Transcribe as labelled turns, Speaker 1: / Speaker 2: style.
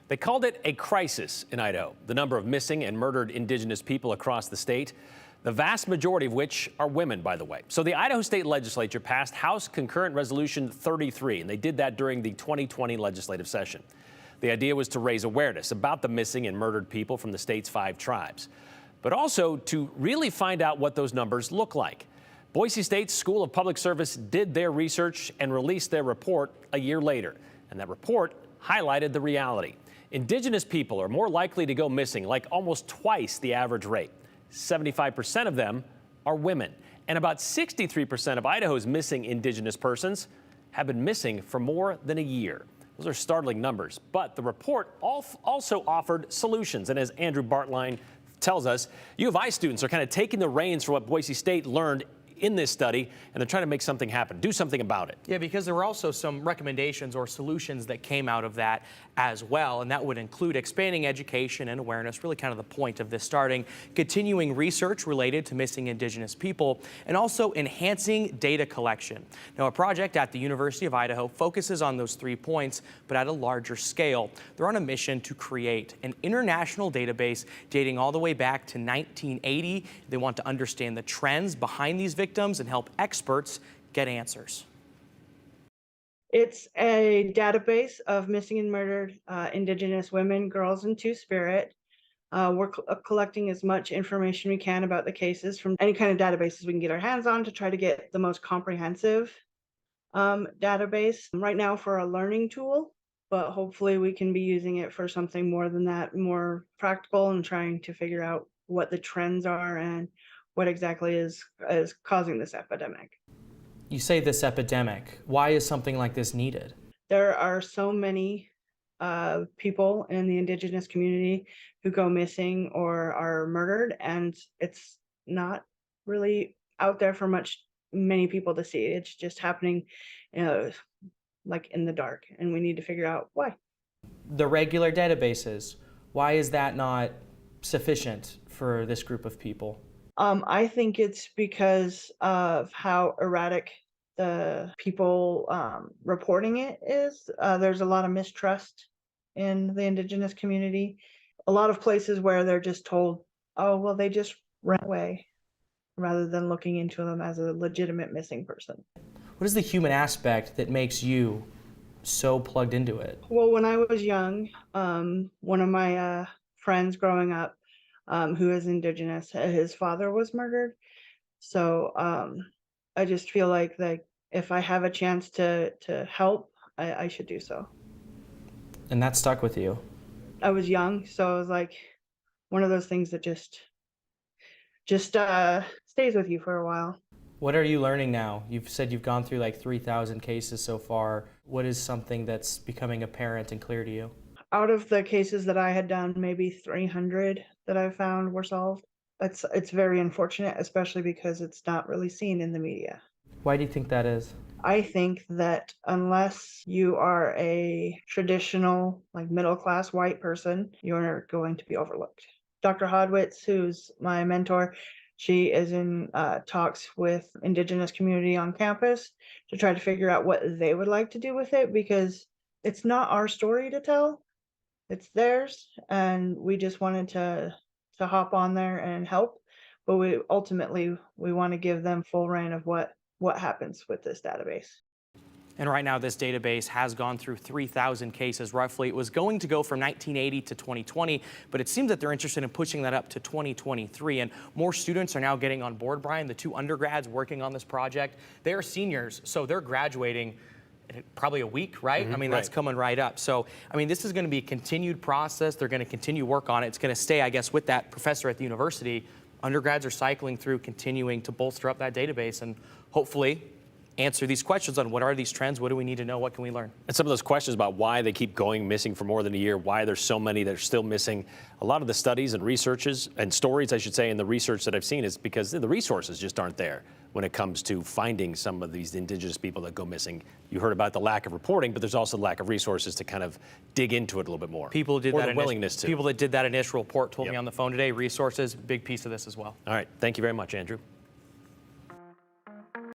Speaker 1: They called it a crisis in Idaho, the number of missing and murdered Indigenous people across the state, the vast majority of which are women, by the way. So the Idaho State Legislature passed House Concurrent Resolution 33, and they did that during the 2020 legislative session. The idea was to raise awareness about the missing and murdered people from the state's 5 tribes, but also to really find out what those numbers look like. Boise State's School of Public Service did their research and released their report a year later, and that report highlighted the reality. Indigenous people are more likely to go missing, like almost twice the average rate. 75% of them are women, and about 63% of Idaho's missing Indigenous persons have been missing for more than a year. Those are startling numbers, but the report also offered solutions. And as Andrew Bartline tells us, U of I students are kind of taking the reins for what Boise State learned in this study, and they're trying to make something happen, do something about it.
Speaker 2: Yeah, because there were also some recommendations or solutions that came out of that as well, and that would include expanding education and awareness, really kind of the point of this starting, continuing research related to missing Indigenous people, and also enhancing data collection. Now, a project at the University of Idaho focuses on those 3 points, but at a larger scale. They're on a mission to create an international database dating all the way back to 1980. They want to understand the trends behind these victims and help experts get answers.
Speaker 3: It's a database of missing and murdered Indigenous women, girls, and Two-Spirit. We're collecting as much information we can about the cases from any kind of databases we can get our hands on to try to get the most comprehensive database. Right now for a learning tool, but hopefully we can be using it for something more than that, more practical, and trying to figure out what the trends are and what exactly is causing this epidemic.
Speaker 2: You say this epidemic. Why is something like this needed?
Speaker 3: There are so many people in the Indigenous community who go missing or are murdered, and it's not really out there for many people to see. It's just happening, like in the dark, and we need to figure out why.
Speaker 2: The regular databases, why is that not sufficient for this group of people?
Speaker 3: I think it's because of how erratic the people reporting it is. There's a lot of mistrust in the Indigenous community. A lot of places where they're just told, oh, well, they just ran away, rather than looking into them as a legitimate missing person.
Speaker 2: What is the human aspect that makes you so plugged into it?
Speaker 3: Well, when I was young, one of my friends growing up, who is Indigenous, his father was murdered. So I just feel like if I have a chance to help, I should do so.
Speaker 2: And that stuck with you?
Speaker 3: I was young, so it was like one of those things that just stays with you for a while.
Speaker 2: What are you learning now? You've said you've gone through like 3,000 cases so far. What is something that's becoming apparent and clear to you?
Speaker 3: Out of the cases that I had done, maybe 300 that I found were solved. It's very unfortunate, especially because it's not really seen in the media.
Speaker 2: Why do you think that is?
Speaker 3: I think that unless you are a traditional, like middle-class white person, you're going to be overlooked. Dr. Hodwitz, who's my mentor, she is in talks with Indigenous community on campus to try to figure out what they would like to do with it, because it's not our story to tell. It's theirs, and we just wanted to hop on there and help, but we ultimately want to give them full reign of what happens with this database.
Speaker 2: And right now, this database has gone through 3,000 cases roughly. It was going to go from 1980 to 2020, but it seems that they're interested in pushing that up to 2023. And more students are now getting on board, Brian. The 2 undergrads working on this project, they're seniors, so they're graduating probably a week, right?
Speaker 1: Mm-hmm.
Speaker 2: I mean, that's coming right up. So, I mean, this is going to be a continued process. They're going to continue work on it. It's going to stay, I guess, with that professor at the university. Undergrads are cycling through, continuing to bolster up that database and hopefully answer these questions on what are these trends, what do we need to know, what can we learn?
Speaker 1: And some of those questions about why they keep going missing for more than a year, why there's so many that are still missing. A lot of the studies and researches and stories, I should say, and the research that I've seen is because the resources just aren't there when it comes to finding some of these Indigenous people that go missing. You heard about the lack of reporting, but there's also the lack of resources to kind of dig into it a little bit more.
Speaker 2: People did that
Speaker 1: willingness to.
Speaker 2: People that did that initial report told me on the phone today, resources, big piece of this as well.
Speaker 1: All right, thank you very much, Andrew.